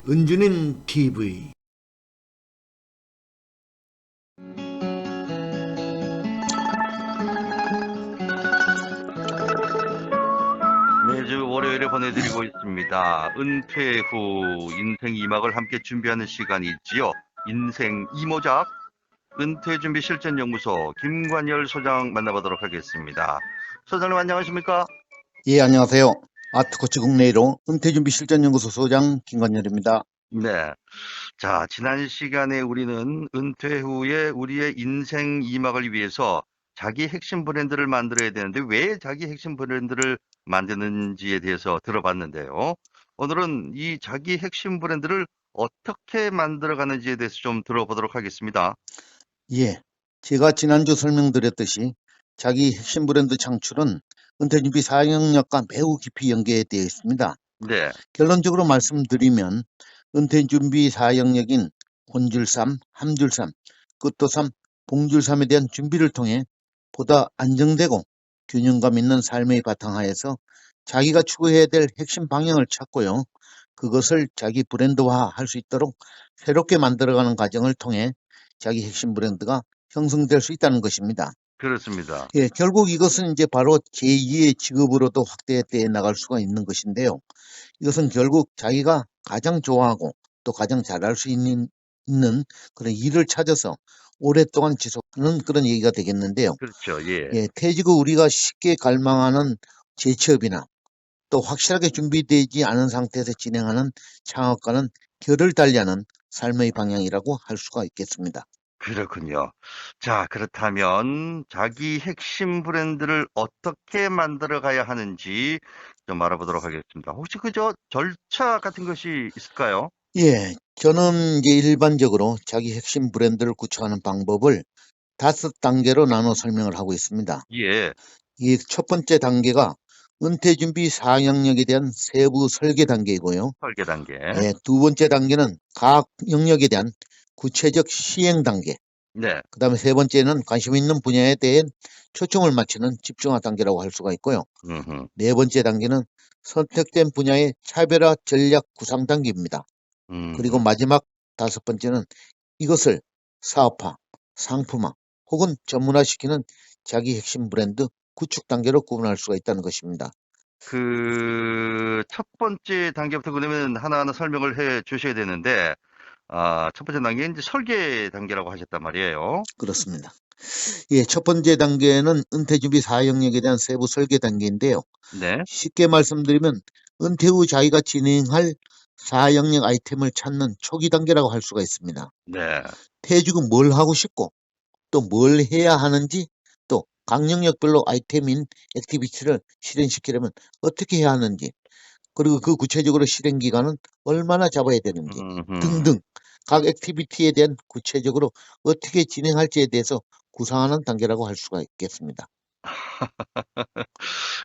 은주는 TV. 매주 월요일에 보내드리고 있습니다. 은퇴 후 인생 2막을 함께 준비하는 시간이 있지요. 인생 2모작 은퇴준비 실전연구소 김관열 소장 만나보도록 하겠습니다. 소장님 안녕하십니까? 예, 안녕하세요. 아트코치 국내1호 은퇴준비실전연구소 소장 김관열입니다. 네. 자, 지난 시간에 우리는 은퇴 후에 우리의 인생 2막을 위해서 자기 핵심 브랜드를 만들어야 되는데 왜 자기 핵심 브랜드를 만드는지에 대해서 들어봤는데요. 오늘은 이 자기 핵심 브랜드를 어떻게 만들어가는지에 대해서 좀 들어보도록 하겠습니다. 예, 제가 지난주 설명드렸듯이 자기 핵심 브랜드 창출은 은퇴준비 4영역과 매우 깊이 연계되어 있습니다. 네. 결론적으로 말씀드리면 은퇴준비 4영역인 혼줄삼, 함줄삼, 끝도삼, 봉줄삼에 대한 준비를 통해 보다 안정되고 균형감 있는 삶의 바탕하에서 자기가 추구해야 될 핵심 방향을 찾고요. 그것을 자기 브랜드화 할 수 있도록 새롭게 만들어가는 과정을 통해 자기 핵심 브랜드가 형성될 수 있다는 것입니다. 그렇습니다. 예, 결국 이것은 이제 바로 제2의 직업으로도 확대해 나갈 수가 있는 것인데요. 이것은 결국 자기가 가장 좋아하고 또 가장 잘할 수 있는 그런 일을 찾아서 오랫동안 지속하는 그런 얘기가 되겠는데요. 그렇죠. 예. 예, 퇴직 후 우리가 쉽게 갈망하는 재취업이나 또 확실하게 준비되지 않은 상태에서 진행하는 창업과는 결을 달리하는 삶의 방향이라고 할 수가 있겠습니다. 그렇군요. 자, 그렇다면 자기 핵심 브랜드를 어떻게 만들어 가야 하는지 좀 알아보도록 하겠습니다. 혹시 그저 절차 같은 것이 있을까요? 예, 저는 이제 일반적으로 자기 핵심 브랜드를 구축하는 방법을 5단계로 나눠 설명을 하고 있습니다. 예, 이 첫 번째 단계가 은퇴 준비 4영역에 대한 세부 설계 단계이고요. 설계 단계. 예, 두 번째 단계는 각 영역에 대한 구체적 시행 단계. 네, 그 다음에 세 번째는 관심 있는 분야에 대해 초점을 맞추는 집중화 단계라고 할 수가 있고요. 음흠, 네 번째 단계는 선택된 분야의 차별화 전략 구상 단계입니다. 그리고 음흠. 마지막 5번째는 이것을 사업화, 상품화 혹은 전문화시키는 자기 핵심 브랜드 구축 단계로 구분할 수가 있다는 것입니다. 그 첫 번째 단계부터 그러면 하나하나 설명을 해 주셔야 되는데, 첫 번째 단계는 이제 설계 단계라고 하셨단 말이에요. 그렇습니다. 예, 첫 번째 단계는 은퇴 준비 4영역에 대한 세부 설계 단계인데요. 네, 쉽게 말씀드리면 은퇴 후 자기가 진행할 4영역 아이템을 찾는 초기 단계라고 할 수가 있습니다. 네, 퇴직 후 뭘 하고 싶고 또 뭘 해야 하는지 또 각 영역별로 아이템인 액티비티를 실행시키려면 어떻게 해야 하는지 그리고 그 구체적으로 실행 기간은 얼마나 잡아야 되는지 음흠. 등등 각 액티비티에 대한 구체적으로 어떻게 진행할지에 대해서 구상하는 단계라고 할 수가 있겠습니다.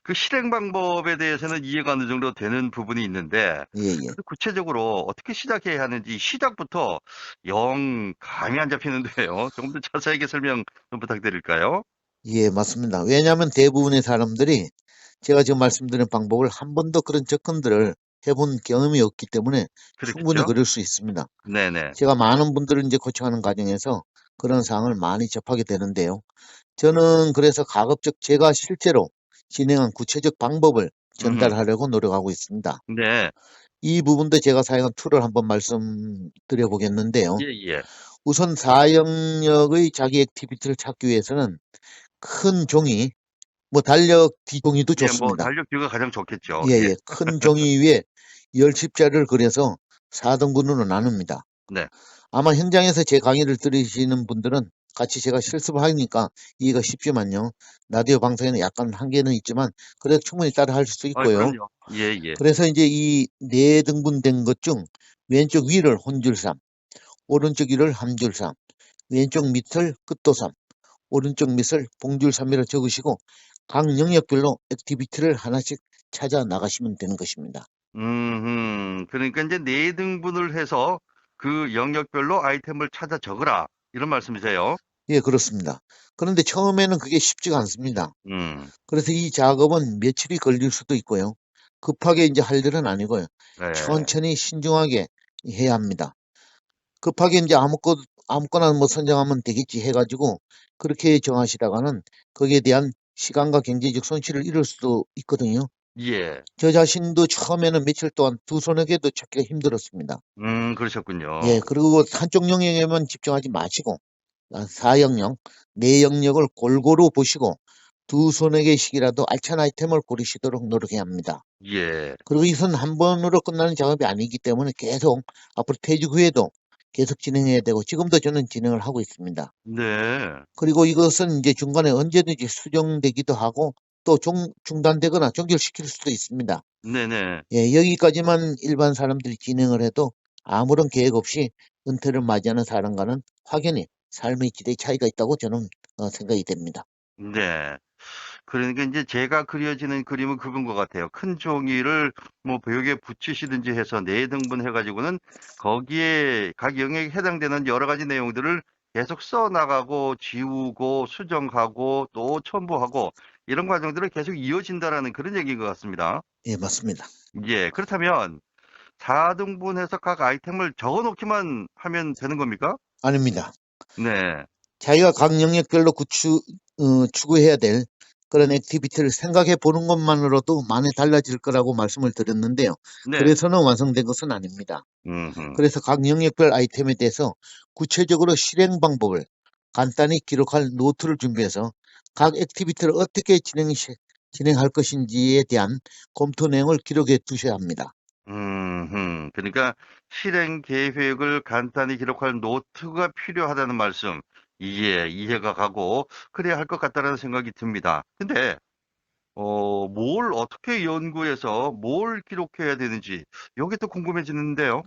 그 실행 방법에 대해서는 이해가 어느 정도 되는 부분이 있는데, 예, 예. 그래도 구체적으로 어떻게 시작해야 하는지 시작부터 영 감이 안 잡히는데요. 조금 더 자세하게 설명 좀 부탁드릴까요? 예, 맞습니다. 왜냐하면 대부분의 사람들이 제가 지금 말씀드린 방법을 한 번도 그런 접근들을 해본 경험이 없기 때문에 충분히 그렇겠죠? 그럴 수 있습니다. 네네. 제가 많은 분들을 이제 코칭하는 과정에서 그런 사항을 많이 접하게 되는데요. 저는 그래서 가급적 제가 실제로 진행한 구체적 방법을 음, 전달하려고 노력하고 있습니다. 네. 이 부분도 제가 사용한 툴을 한번 말씀드려 보겠는데요. 예, 예. 우선 4영역의 자기 액티비티를 찾기 위해서는 큰 종이, 뭐 달력 D종이도 예, 뭐, 좋습니다. 달력 뷰가 가장 좋겠죠. 예, 예. 예. 큰 종이 위에 열십자를 그려서 4등분으로 나눕니다. 네. 아마 현장에서 제 강의를 들으시는 분들은 같이 제가 실습을 하니까 이해가 쉽지만요. 라디오 방송에는 약간 한계는 있지만 그래도 충분히 따라 할 수 있고요. 그럼요. 예, 예. 그래서 이제 이 네 등분된 것 중 왼쪽 위를 혼줄삼, 오른쪽 위를 함줄삼, 왼쪽 밑을 끝도삼, 오른쪽 밑을 봉줄삼이라 적으시고 각 영역별로 액티비티를 하나씩 찾아 나가시면 되는 것입니다. 그러니까 이제 네 등분을 해서 그 영역별로 아이템을 찾아 적으라. 이런 말씀이세요? 예, 그렇습니다. 그런데 처음에는 그게 쉽지가 않습니다. 음, 그래서 이 작업은 며칠이 걸릴 수도 있고요. 급하게 이제 할 일은 아니고요. 네. 천천히 신중하게 해야 합니다. 급하게 이제 아무거나 뭐 선정하면 되겠지 해가지고 그렇게 정하시다가는 거기에 대한 시간과 경제적 손실을 입을 수도 있거든요. 예. 저 자신도 처음에는 며칠 동안 두 손에게도 찾기가 힘들었습니다. 예, 그러셨군요. 그리고 한쪽 영역에만 집중하지 마시고 사영역, 네 영역을 골고루 보시고 두 손에게씩이라도 알찬 아이템을 고르시도록 노력해야 합니다. 예. 그리고 이것은 한 번으로 끝나는 작업이 아니기 때문에 계속 앞으로 퇴직 후에도 계속 진행해야 되고 지금도 저는 진행을 하고 있습니다. 네. 그리고 이것은 이제 중간에 언제든지 수정되기도 하고 또 중단되거나 종결시킬 수도 있습니다. 네네. 예, 여기까지만 일반 사람들이 진행을 해도 아무런 계획 없이 은퇴를 맞이하는 사람과는 확연히 삶의 질의 차이가 있다고 저는 생각이 됩니다. 네. 그러니까 이제 제가 그려지는 그림은 그건 것 같아요. 큰 종이를 뭐 벽에 붙이시든지 해서 4등분 해가지고는 거기에 각 영역에 해당되는 여러 가지 내용들을 계속 써 나가고 지우고 수정하고 또 첨부하고 이런 과정들을 계속 이어진다라는 그런 얘기인 것 같습니다. 예, 맞습니다. 예, 그렇다면 4등분해서 각 아이템을 적어 놓기만 하면 되는 겁니까? 아닙니다. 네. 자기가 각 영역별로 추구해야 될 그런 액티비티를 생각해 보는 것만으로도 많이 달라질 거라고 말씀을 드렸는데요. 네. 그래서는 완성된 것은 아닙니다. 음흠. 그래서 각 영역별 아이템에 대해서 구체적으로 실행 방법을 간단히 기록할 노트를 준비해서 각 액티비티를 어떻게 진행할 것인지에 대한 검토 내용을 기록해 두셔야 합니다. 그러니까 실행 계획을 간단히 기록할 노트가 필요하다는 말씀. 예, 이해가 가고 그래야 할 것 같다는 생각이 듭니다. 근데 뭘 어떻게 연구해서 뭘 기록해야 되는지 이게 또 궁금해지는데요.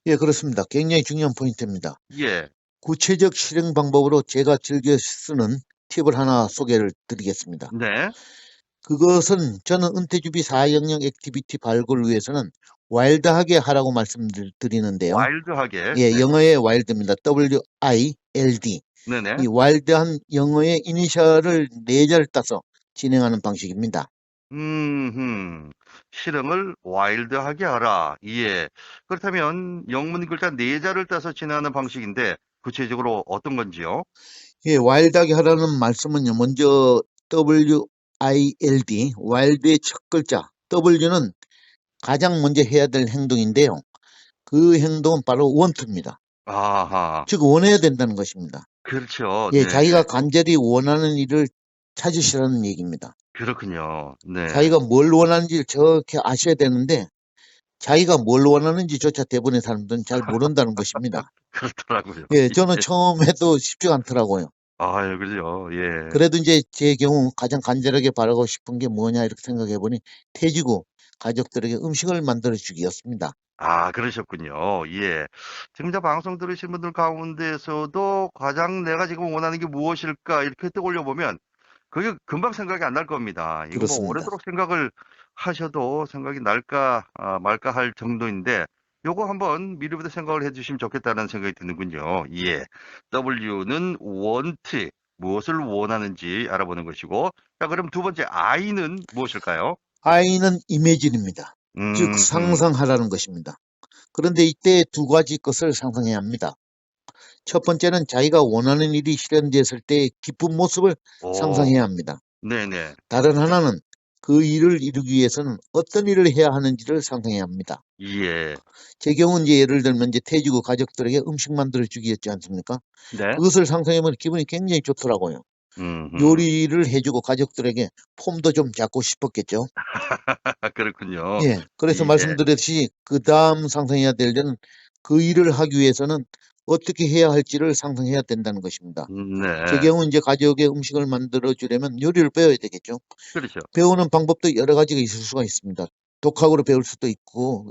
예, 그렇습니다. 굉장히 중요한 포인트입니다. 예, 구체적 실행 방법으로 제가 즐겨 쓰는 팁을 하나 소개를 드리겠습니다. 네, 그것은 저는 은퇴준비 4영역 액티비티 발굴을 위해서는 와일드하게 하라고 말씀드리는데요. 와일드하게. 예, 네, 영어의 와일드입니다. WILD. 네네. 이 와일드한 영어의 이니셜을 4자를 따서 진행하는 방식입니다. 실행을 와일드하게 하라. 예. 그렇다면 영문 글자 4자를 따서 진행하는 방식인데 구체적으로 어떤 건지요? 예, 와일드하게 하라는 말씀은요. 먼저 WILD, 와일드의 첫 글자 W는 가장 먼저 해야 될 행동인데요. 그 행동은 바로 want입니다. 아하. 즉 원해야 된다는 것입니다. 그렇죠. 예, 네네. 자기가 간절히 원하는 일을 찾으시라는 얘기입니다. 그렇군요. 네. 자기가 뭘 원하는지 정확히 아셔야 되는데 자기가 뭘 원하는지조차 대부분의 사람들은 잘 모른다는 것입니다. 그렇더라고요. 예, 저는 처음 해도 쉽지가 않더라고요. 아유, 그죠. 예. 그래도 이제 제 경우 가장 간절하게 바라고 싶은 게 뭐냐 이렇게 생각해 보니 퇴직 후 가족들에게 음식을 만들어 주기였습니다. 아, 그러셨군요. 예. 지금 저 방송 들으신 분들 가운데서도 가장 내가 지금 원하는 게 무엇일까 이렇게 떠올려 보면 그게 금방 생각이 안 날 겁니다. 이거 뭐 그렇습니다. 오래도록 생각을 하셔도 생각이 날까 말까 할 정도인데 요거 한번 미리부터 생각을 해 주시면 좋겠다는 생각이 드는군요. 예. W는 want, 무엇을 원하는지 알아보는 것이고 자, 그럼 두 번째 I는 무엇일까요? I는 imagine입니다. 즉 음. 상상하라는 것입니다. 그런데 이때 두 가지 것을 상상해야 합니다. 첫 번째는 자기가 원하는 일이 실현됐을 때의 기쁜 모습을 오. 상상해야 합니다. 네네. 다른 하나는 그 일을 이루기 위해서는 어떤 일을 해야 하는지를 상상해야 합니다. 예. 제 경우는 이제 예를 들면 이제 퇴직 후 가족들에게 음식 만들어 주기였지 않습니까? 네. 그것을 상상해보면 기분이 굉장히 좋더라고요. 음흠. 요리를 해주고 가족들에게 폼도 좀 잡고 싶었겠죠. 그렇군요. 예. 그래서 예. 말씀드렸듯이 그 다음 상상해야 될 때는 그 일을 하기 위해서는 어떻게 해야 할지를 상상해야 된다는 것입니다. 제 네. 경우 이제 가족의 음식을 만들어 주려면 요리를 배워야 되겠죠. 그렇죠. 배우는 방법도 여러 가지가 있을 수가 있습니다. 독학으로 배울 수도 네.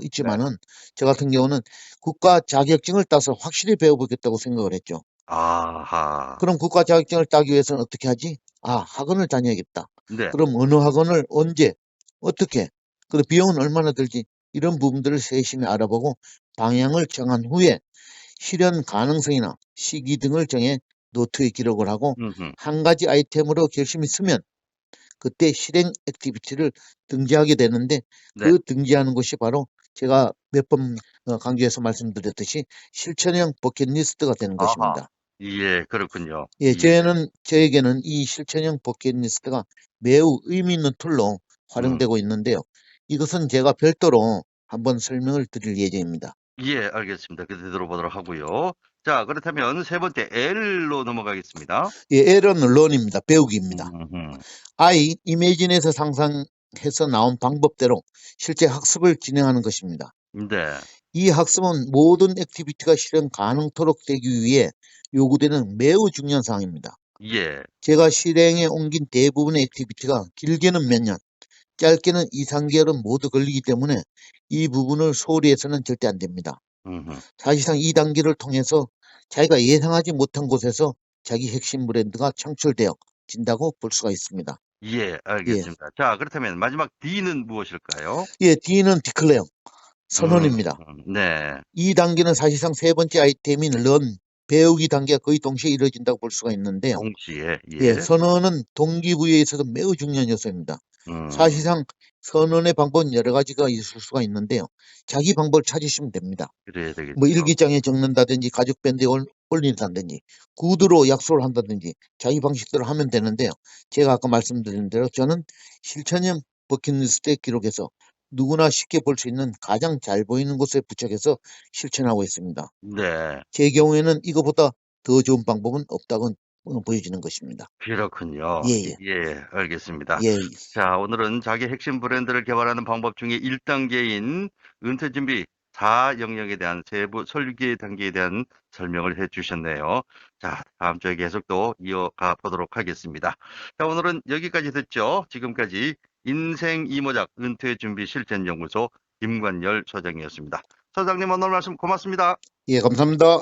있지만은 저 같은 경우는 국가 자격증을 따서 확실히 배워보겠다고 생각을 했죠. 아하. 그럼 국가 자격증을 따기 위해서는 어떻게 하지? 아, 학원을 다녀야겠다. 네. 그럼 어느 학원을 언제, 어떻게, 그리고 비용은 얼마나 들지? 이런 부분들을 세심히 알아보고 방향을 정한 후에 실현 가능성이나 시기 등을 정해 노트에 기록을 하고 음흠. 한 가지 아이템으로 결심이 쓰면 그때 실행 액티비티를 등재하게 되는데 네. 그 등재하는 것이 바로 제가 몇 번 강조해서 말씀드렸듯이 실천형 버킷리스트가 되는 아하. 것입니다. 예, 그렇군요. 예, 예. 저에게는 이 실천형 버킷리스트가 매우 의미 있는 툴로 활용되고 있는데요. 이것은 제가 별도로 한번 설명을 드릴 예정입니다. 예, 알겠습니다. 그대로 들어보도록 하고요. 자, 그렇다면 세 번째 L로 넘어가겠습니다. 예, L은 런입니다. 배우기입니다. 음흠. I, 이미진에서 상상해서 나온 방법대로 실제 학습을 진행하는 것입니다. 네. 이 학습은 모든 액티비티가 실현 가능토록 되기 위해 요구되는 매우 중요한 사항입니다. 예. 제가 실행에 옮긴 대부분의 액티비티가 길게는 몇 년, 짧게는 2, 3개월은 모두 걸리기 때문에 이 부분을 소홀히 해서는 절대 안 됩니다. 음흠. 사실상 이 단계를 통해서 자기가 예상하지 못한 곳에서 자기 핵심 브랜드가 창출되어진다고 볼 수가 있습니다. 예, 알겠습니다. 자, 그렇다면 마지막 D는 무엇일까요? 예, D는 디클레어, 선언입니다. 네. 이 단계는 사실상 세 번째 아이템인 런, 배우기 단계가 거의 동시에 이루어진다고 볼 수가 있는데요. 동시에. 예, 예. 선언은 동기부여에 있어서 매우 중요한 요소입니다. 사실상 선언의 방법은 여러 가지가 있을 수가 있는데요. 자기 방법을 찾으시면 됩니다. 그래야 되겠죠. 뭐 일기장에 적는다든지 가족 밴드에 올린다든지 구두로 약속을 한다든지 자기 방식대로 하면 되는데요. 제가 아까 말씀드린 대로 저는 실천형 버킷리스트에 기록해서 누구나 쉽게 볼 수 있는 가장 잘 보이는 곳에 부착해서 실천하고 있습니다. 네. 제 경우에는 이거보다 더 좋은 방법은 없다고 보여지는 것입니다. 그렇군요. 예, 예, 알겠습니다. 예. 자, 오늘은 자기 핵심 브랜드를 개발하는 방법 중에 1단계인 은퇴 준비 4영역에 대한 세부 설계 단계에 대한 설명을 해 주셨네요. 자, 다음 주에 계속 또 이어가 보도록 하겠습니다. 자, 오늘은 여기까지 듣죠. 지금까지 인생 이모작 은퇴 준비 실전 연구소 김관열 소장이었습니다. 소장님 오늘 말씀 고맙습니다. 예, 감사합니다.